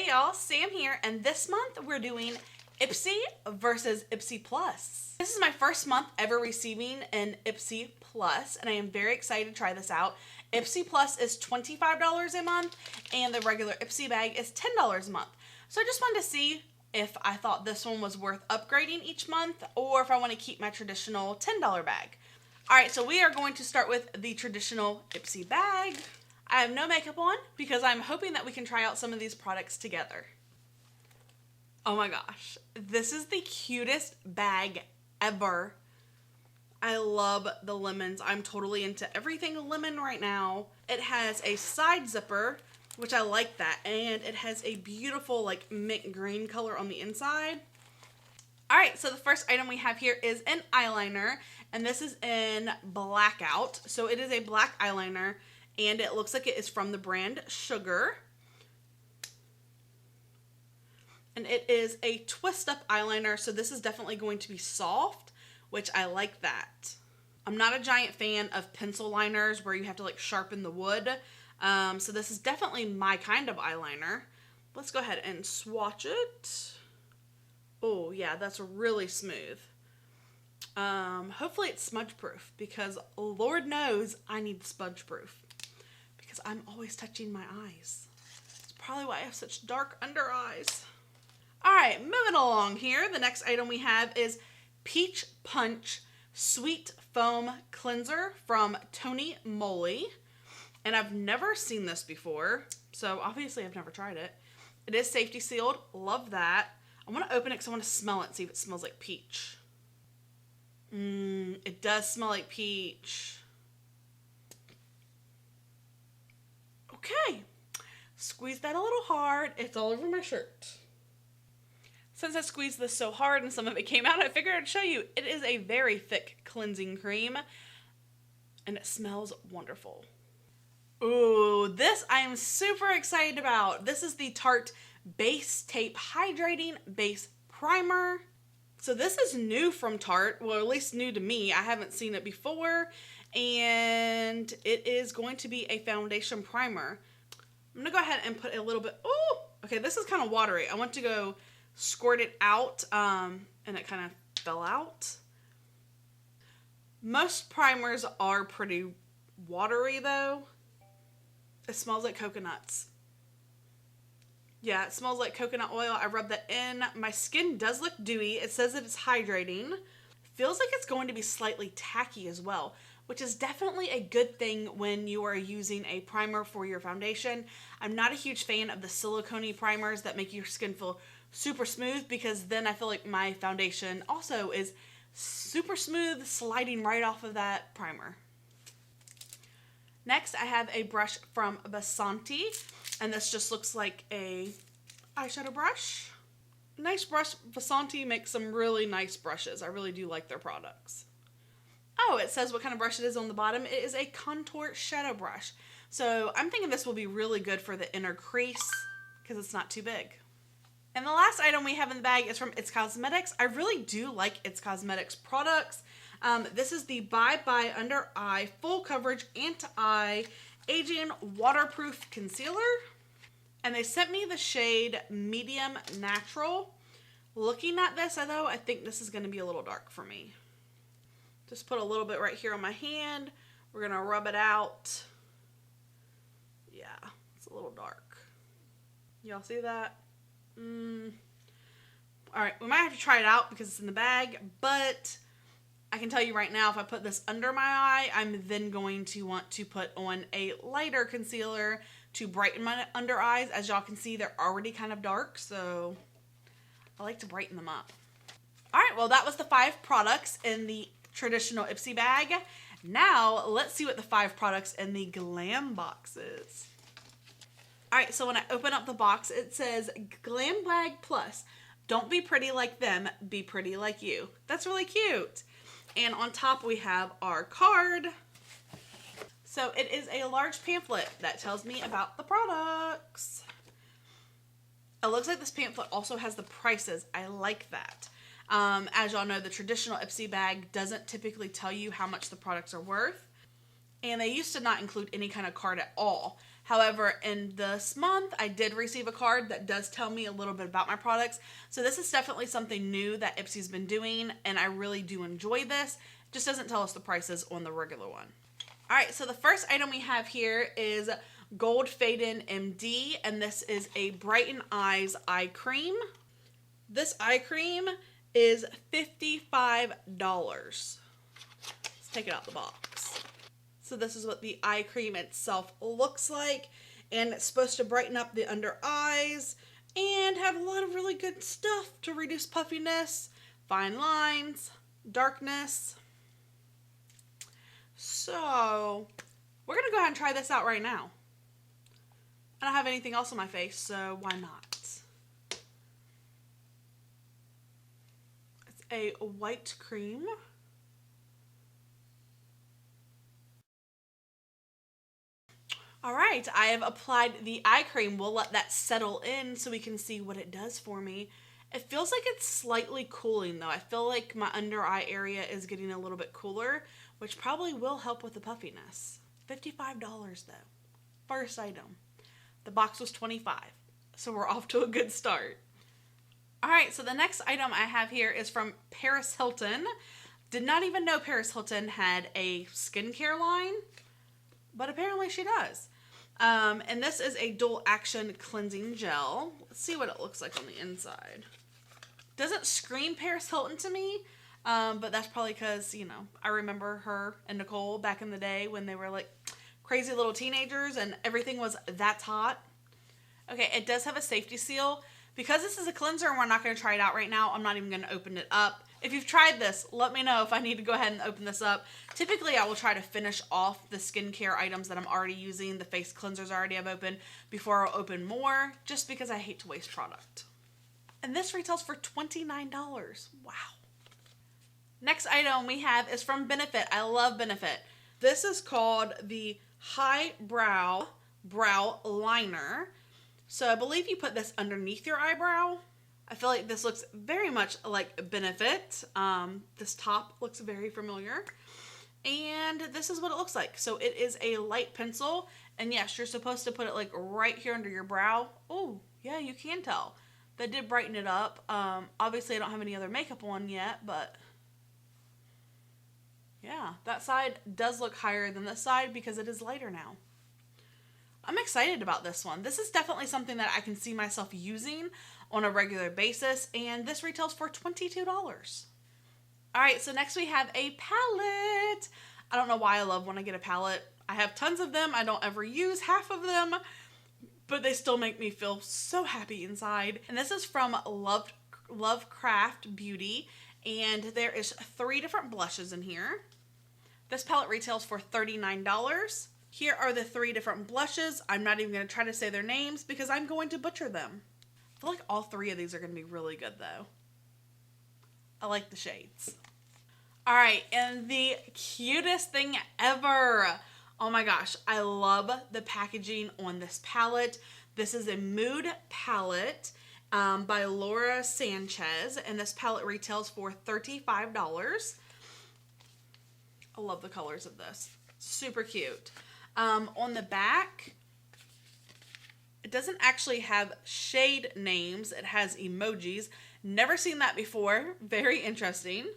y'all, Sam here, and this month we're doing Ipsy versus Ipsy Plus. This is my first month ever receiving an Ipsy Plus, and I am very excited to try this out. Ipsy Plus is $25 a month, and the regular Ipsy Bag is $10 a month. So I just wanted to see if I thought this one was worth upgrading each month, or if I want to keep my traditional $10 bag. Alright, so we are going to start with the traditional Ipsy Bag. I have no makeup on because I'm hoping that we can try out some of these products together. Oh my gosh, this is the cutest bag ever. I love the lemons. I'm totally into everything lemon right now. It has a side zipper, which I like that, and it has a beautiful like mint green color on the inside. Alright, so the first item we have here is an eyeliner, and this is in Blackout. So it is a black eyeliner, and it looks like it is from the brand Sugar. And it is a twist-up eyeliner, so this is definitely going to be soft, which I like that. I'm not a giant fan of pencil liners where you have to like sharpen the wood, so this is definitely my kind of eyeliner. Let's go ahead and swatch it. Oh yeah, that's really smooth. Hopefully it's smudge proof, because Lord knows I need smudge proof because I'm always touching my eyes. It's probably why I have such dark under eyes. Alright, moving along here. The next item we have is Peach Punch Sweet Foam Cleanser from TONYMOLY. And I've never seen this before, so obviously I've never tried it. It is safety sealed. Love that. I want to open it because I want to smell it and see if it smells like peach. It does smell like peach. Okay. Squeeze that a little hard. It's all over my shirt. Since I squeezed this so hard and some of it came out, I figured I'd show you. It is a very thick cleansing cream, and it smells wonderful. Ooh, this I am super excited about. This is the Tarte Base Tape Hydrating Base Primer. So this is new from Tarte, well at least new to me. I haven't seen it before, and it is going to be a foundation primer. I'm gonna go ahead and put a little bit, ooh, okay, this is kind of watery. I want to go squirt it out, and it kind of fell out. Most primers are pretty watery though. It smells like coconuts. Yeah, it smells like coconut oil. I rubbed that in. My skin does look dewy. It says that it's hydrating. Feels like it's going to be slightly tacky as well, which is definitely a good thing when you are using a primer for your foundation. I'm not a huge fan of the silicone primers that make your skin feel super smooth, because then I feel like my foundation also is super smooth, sliding right off of that primer. Next, I have a brush from VASANTI, and this just looks like a eyeshadow brush. Nice brush. VASANTI makes some really nice brushes. I really do like their products. Oh, it says what kind of brush it is on the bottom. It is a contour shadow brush. So I'm thinking this will be really good for the inner crease because it's not too big. And the last item we have in the bag is from Ipsy Cosmetics. I really do like Ipsy Cosmetics products. This is the Bye Bye Under Eye Full Coverage Anti-Aging Waterproof Concealer. And they sent me the shade Medium Natural. Looking at this, though, I think this is going to be a little dark for me. Just put a little bit right here on my hand. We're going to rub it out. Yeah, it's a little dark. Y'all see that? Alright, we might have to try it out because it's in the bag, but I can tell you right now, if I put this under my eye, I'm then going to want to put on a lighter concealer to brighten my under eyes. As y'all can see, they're already kind of dark, so I like to brighten them up. Alright, well that was the 5 products in the traditional Ipsy bag. Now, let's see what the 5 products in the Glam box is. Alright, so when I open up the box, it says Glam Bag Plus. Don't be pretty like them, be pretty like you. That's really cute. And on top we have our card. So it is a large pamphlet that tells me about the products. It looks like this pamphlet also has the prices. I like that. As y'all know, the traditional Ipsy bag doesn't typically tell you how much the products are worth. And they used to not include any kind of card at all. However, in this month, I did receive a card that does tell me a little bit about my products. So this is definitely something new that Ipsy's been doing, and I really do enjoy this. It just doesn't tell us the prices on the regular one. All right, so the first item we have here is Gold Fade In MD, and this is a Brighten Eyes eye cream. This eye cream is $55. Let's take it out the box. So this is what the eye cream itself looks like, and it's supposed to brighten up the under eyes and have a lot of really good stuff to reduce puffiness, fine lines, darkness. So we're gonna go ahead and try this out right now. I don't have anything else on my face, so why not? It's a white cream. All right, I have applied the eye cream. We'll let that settle in so we can see what it does for me. It feels like it's slightly cooling though. I feel like my under eye area is getting a little bit cooler, which probably will help with the puffiness. $55 though. First item. The box was $25, so we're off to a good start. All right, so the next item I have here is from Paris Hilton. Did not even know Paris Hilton had a skincare line, but apparently she does. And this is a dual action cleansing gel. Let's see what it looks like on the inside. Doesn't scream Paris Hilton to me, but that's probably because, you know, I remember her and Nicole back in the day when they were like crazy little teenagers and everything was that's hot. Okay, it does have a safety seal. Because this is a cleanser and we're not going to try it out right now, I'm not even going to open it up. If you've tried this, let me know if I need to go ahead and open this up. Typically, I will try to finish off the skincare items that I'm already using, the face cleansers I already have open, before I'll open more, just because I hate to waste product. And this retails for $29. Wow. Next item we have is from Benefit. I love Benefit. This is called the Highbrow Brow Liner. So I believe you put this underneath your eyebrow. I feel like this looks very much like Benefit. This top looks very familiar. And this is what it looks like. So it is a light pencil. And yes, you're supposed to put it like right here under your brow. Oh, yeah, you can tell. That did brighten it up. Obviously, I don't have any other makeup on yet, but yeah, that side does look higher than this side because it is lighter now. I'm excited about this one. This is definitely something that I can see myself using on a regular basis, and this retails for $22. All right, so next we have a palette. I don't know why I love when I get a palette. I have tons of them. I don't ever use half of them, but they still make me feel so happy inside. And this is from Lovecraft Beauty, and there is 3 different blushes in here. This palette retails for $39. Here are the 3 different blushes. I'm not even going to try to say their names because I'm going to butcher them. I feel like all 3 of these are going to be really good though. I like the shades. All right, and the cutest thing ever. Oh my gosh, I love the packaging on this palette. This is a Mood palette by Laura Sanchez, and this palette retails for $35. I love the colors of this. Super cute. On the back, it doesn't actually have shade names. It has emojis. Never seen that before. Very interesting.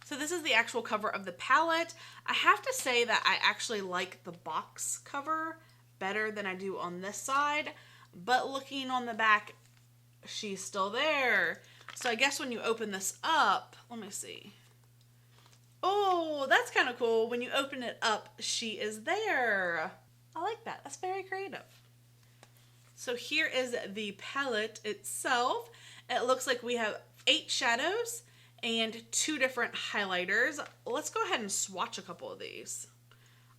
So this is the actual cover of the palette. I have to say that I actually like the box cover better than I do on this side. But looking on the back, she's still there. So I guess when you open this up, let me see. Oh, that's kind of cool. When you open it up, she is there. I like that. That's very creative. So here is the palette itself. It looks like we have 8 shadows and 2 different highlighters. Let's go ahead and swatch a couple of these.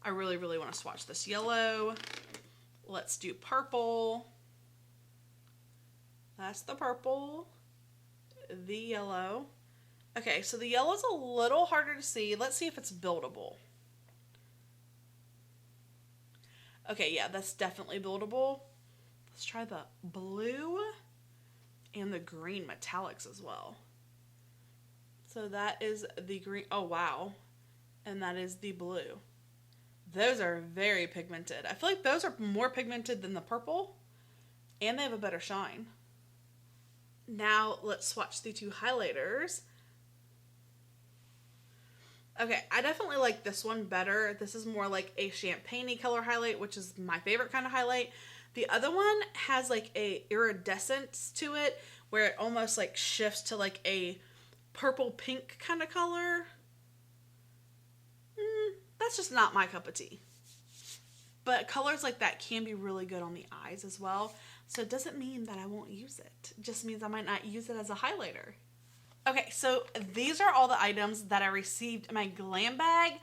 I really, really want to swatch this yellow. Let's do purple. That's the purple. The yellow. Okay, so the yellow's a little harder to see. Let's see if it's buildable. Okay, yeah, that's definitely buildable. Let's try the blue and the green metallics as well. So that is the green. Oh, wow. And that is the blue. Those are very pigmented. I feel like those are more pigmented than the purple, and they have a better shine. Now let's swatch the two highlighters. Okay, I definitely like this one better. This is more like a champagne-y color highlight, which is my favorite kind of highlight. The other one has like a iridescence to it, where it almost like shifts to like a purple pink kind of color. That's just not my cup of tea. But colors like that can be really good on the eyes as well. So it doesn't mean that I won't use it. It just means I might not use it as a highlighter. Okay, so these are all the items that I received in my Glam bag.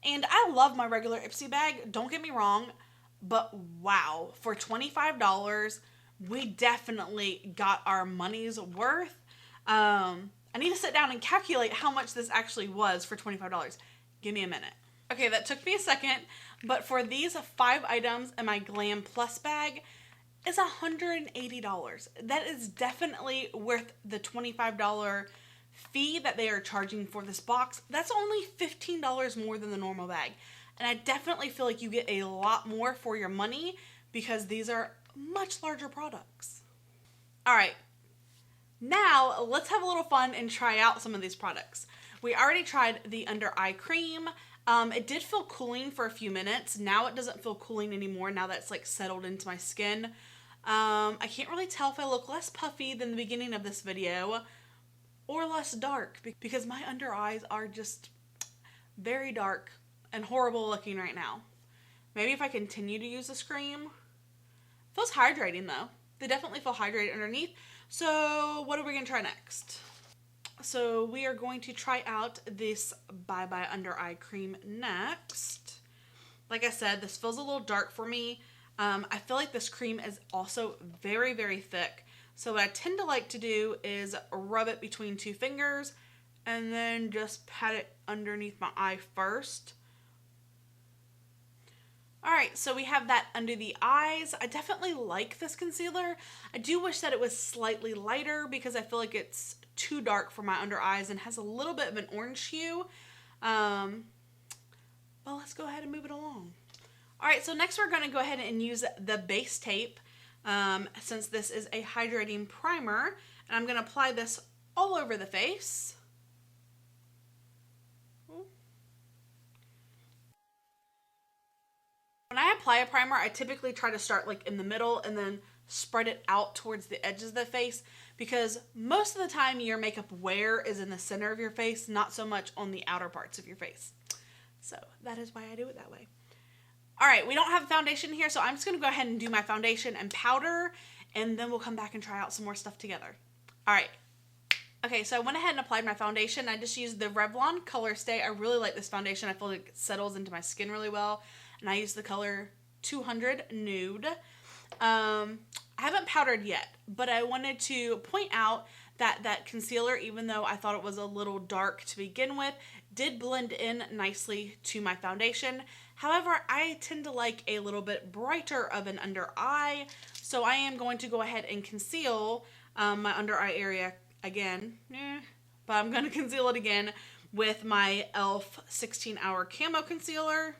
And I love my regular Ipsy bag, don't get me wrong. But wow, for $25, we definitely got our money's worth. I need to sit down and calculate how much this actually was for $25. Give me a minute. Okay, that took me a second, but for these 5 items in my Glam Plus bag, it's $180. That is definitely worth the $25 fee that they are charging for this box. That's only $15 more than the normal bag. And I definitely feel like you get a lot more for your money because these are much larger products. All right, now let's have a little fun and try out some of these products. We already tried the under eye cream. It did feel cooling for a few minutes. Now it doesn't feel cooling anymore now that it's like settled into my skin. I can't really tell if I look less puffy than the beginning of this video or less dark because my under eyes are just very dark and horrible looking right now. Maybe if I continue to use this cream. Feels hydrating though. They definitely feel hydrated underneath. So what are we gonna try next? So we are going to try out this Bye Bye Under Eye Cream next. Like I said, this feels a little dark for me. I feel like this cream is also very, very thick. So what I tend to like to do is rub it between 2 fingers and then just pat it underneath my eye first. Alright, so we have that under the eyes. I definitely like this concealer. I do wish that it was slightly lighter because I feel like it's too dark for my under eyes and has a little bit of an orange hue. Well, let's go ahead and move it along. Alright, so next we're going to go ahead and use the base tape since this is a hydrating primer. And I'm going to apply this all over the face. When I apply a primer, I typically try to start like in the middle and then spread it out towards the edges of the face because most of the time your makeup wear is in the center of your face, not so much on the outer parts of your face. So that is why I do it that way. All right, we don't have a foundation here, so I'm just gonna go ahead and do my foundation and powder, and then we'll come back and try out some more stuff together. All right. Okay, so I went ahead and applied my foundation. I just used the Revlon Color Stay. I really like this foundation. I feel like it settles into my skin really well. And I use the color 200 Nude. I haven't powdered yet, but I wanted to point out that that concealer, even though I thought it was a little dark to begin with, did blend in nicely to my foundation. However, I tend to like a little bit brighter of an under eye, so I am going to go ahead and conceal my under eye area again, but I'm going to conceal it again with my e.l.f. 16 Hour Camo Concealer,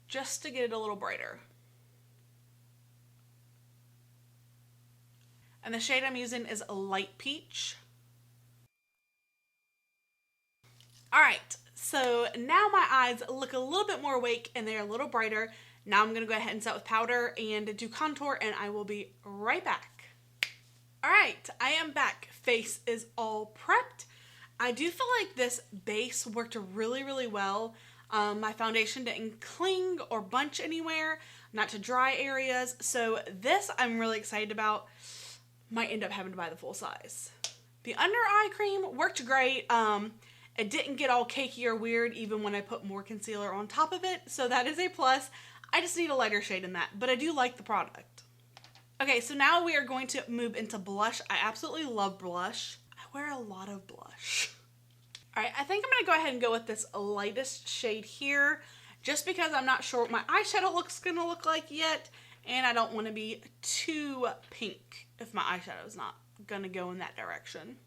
just to get it a little brighter. And the shade I'm using is Light Peach. Alright, so now my eyes look a little bit more awake and they're a little brighter. Now I'm going to go ahead and set with powder and do contour, and I will be right back. Alright, I am back. Face is all prepped. I do feel like this base worked really, really well. My foundation didn't cling or bunch anywhere, not to dry areas. So this I'm really excited about. Might end up having to buy the full size. The under eye cream worked great. It didn't get all cakey or weird even when I put more concealer on top of it. So that is a plus. I just need a lighter shade in that, but I do like the product. Okay, so now we are going to move into blush. I absolutely love blush. I wear a lot of blush. Alright, I think I'm going to go ahead and go with this lightest shade here, just because I'm not sure what my eyeshadow looks going to look like yet, and I don't want to be too pink if my eyeshadow is not going to go in that direction.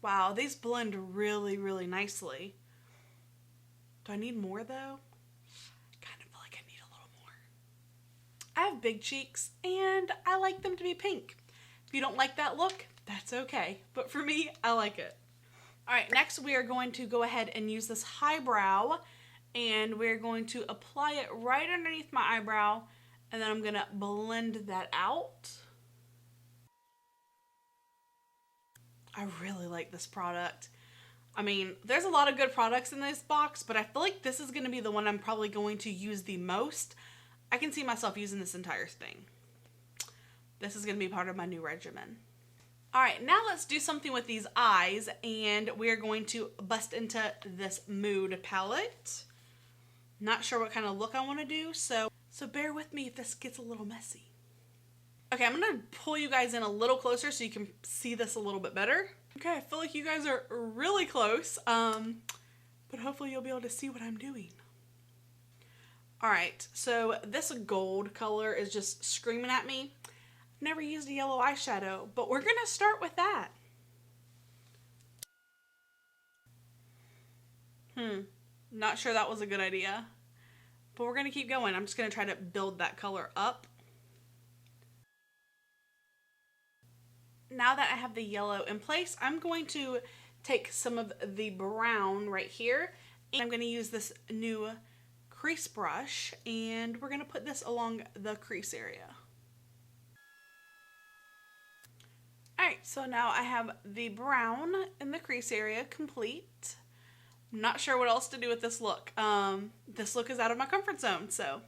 Wow, these blend really, really nicely. Do I need more though? Kind of feel like I need a little more. I have big cheeks and I like them to be pink. If you don't like that look, that's okay. But for me, I like it. All right, next we are going to go ahead and use this highbrow, and we're going to apply it right underneath my eyebrow, and then I'm gonna blend that out. I really like this product. I mean, there's a lot of good products in this box, but I feel like this is gonna be the one I'm probably going to use the most. I can see myself using this entire thing. This is gonna be part of my new regimen. All right, now let's do something with these eyes, and we're going to bust into this Mood palette. Not sure what kind of look I want to do, so bear with me if this gets a little messy. Okay, I'm gonna pull you guys in a little closer so you can see this a little bit better. Okay, I feel like you guys are really close, but hopefully you'll be able to see what I'm doing. All right, so this gold color is just screaming at me. Never used a yellow eyeshadow, but we're gonna start with that. Not sure that was a good idea, but we're gonna keep going. I'm just gonna try to build that color up. Now that I have the yellow in place, I'm going to take some of the brown right here, and I'm gonna use this new crease brush, and we're gonna put this along the crease area. Alright, so now I have the brown in the crease area complete. I'm not sure what else to do with this look. This look is out of my comfort zone, so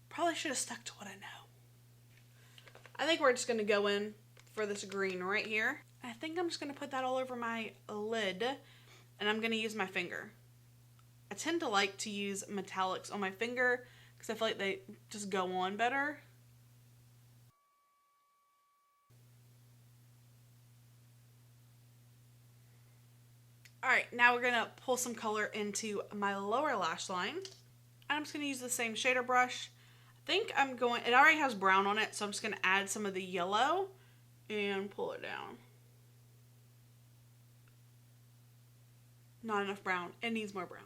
probably should have stuck to what I know. I think we're just going to go in for this green right here. I think I'm just going to put that all over my lid, and I'm going to use my finger. I tend to like to use metallics on my finger because I feel like they just go on better. Alright, now we're going to pull some color into my lower lash line. I'm just going to use the same shader brush. I think it already has brown on it, so I'm just going to add some of the yellow and pull it down. Not enough brown. It needs more brown.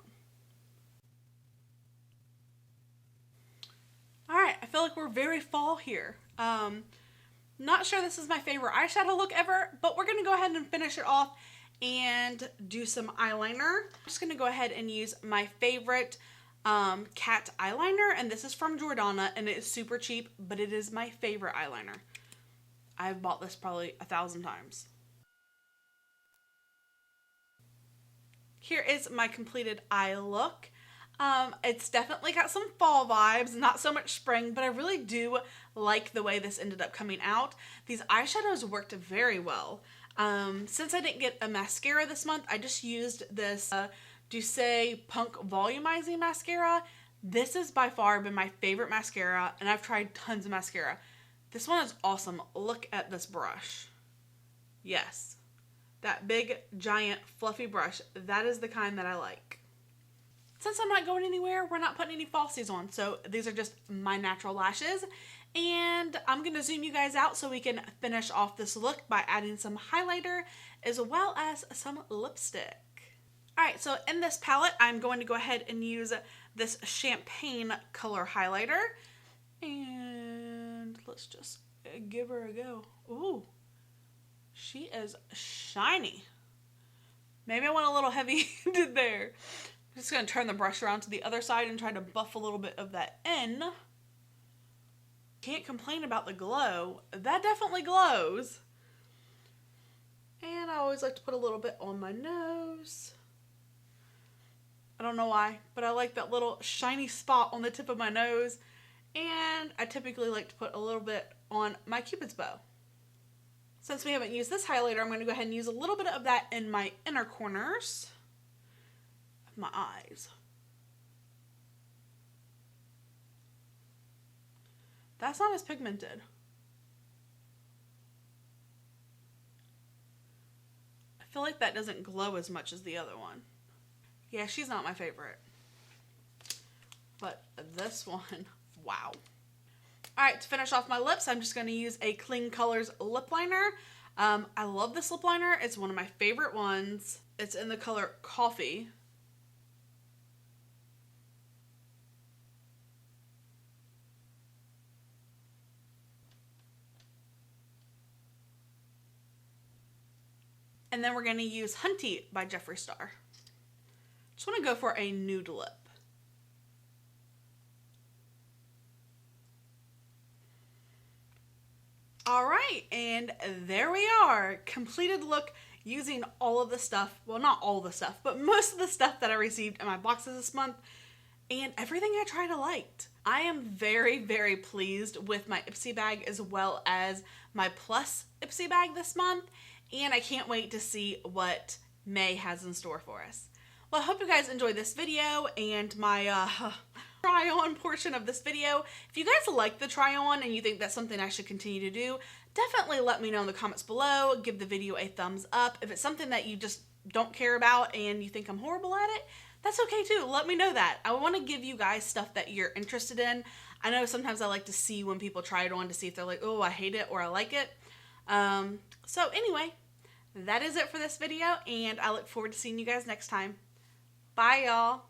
Alright, I feel like we're very fall here. Not sure this is my favorite eyeshadow look ever, but we're going to go ahead and finish it off and do some eyeliner. I'm just going to go ahead and use my favorite cat eyeliner, and this is from Jordana, and it is super cheap, but it is my favorite eyeliner. I've bought this probably 1,000 times. Here is my completed eye look. It's definitely got some fall vibes, not so much spring, but I really do like the way this ended up coming out. These eyeshadows worked very well. Since I didn't get a mascara this month, I just used this Douce Punk Volumizing Mascara. This has by far been my favorite mascara, and I've tried tons of mascara. This one is awesome. Look at this brush. Yes. That big, giant, fluffy brush. That is the kind that I like. Since I'm not going anywhere, we're not putting any falsies on, so these are just my natural lashes. And I'm going to zoom you guys out so we can finish off this look by adding some highlighter as well as some lipstick. Alright, so in this palette, I'm going to go ahead and use this champagne color highlighter. And let's just give her a go. Ooh, she is shiny. Maybe I went a little heavy-handed there. I'm just going to turn the brush around to the other side and try to buff a little bit of that in. Can't complain about the glow. That definitely glows. And I always like to put a little bit on my nose. I don't know why, but I like that little shiny spot on the tip of my nose. And I typically like to put a little bit on my Cupid's bow. Since we haven't used this highlighter, I'm going to go ahead and use a little bit of that in my inner corners of my eyes. That's not as pigmented. I feel like that doesn't glow as much as the other one. Yeah, she's not my favorite. But this one, wow. Alright, to finish off my lips, I'm just going to use a Cling Colors lip liner. I love this lip liner. It's one of my favorite ones. It's in the color Coffee. And then we're going to use Hunty by Jeffree Star. Just want to go for a nude lip. Alright, and there we are. Completed look using all of the stuff. Well, not all the stuff, but most of the stuff that I received in my boxes this month. And everything I tried I liked. I am very, very pleased with my Ipsy bag as well as my Plus Ipsy bag this month. And I can't wait to see what May has in store for us. Well, I hope you guys enjoyed this video and my try-on portion of this video. If you guys like the try-on and you think that's something I should continue to do, definitely let me know in the comments below. Give the video a thumbs up. If it's something that you just don't care about and you think I'm horrible at it, that's okay too. Let me know that. I want to give you guys stuff that you're interested in. I know sometimes I like to see when people try it on to see if they're like, oh, I hate it or I like it. So anyway, that is it for this video, and I look forward to seeing you guys next time. Bye, y'all.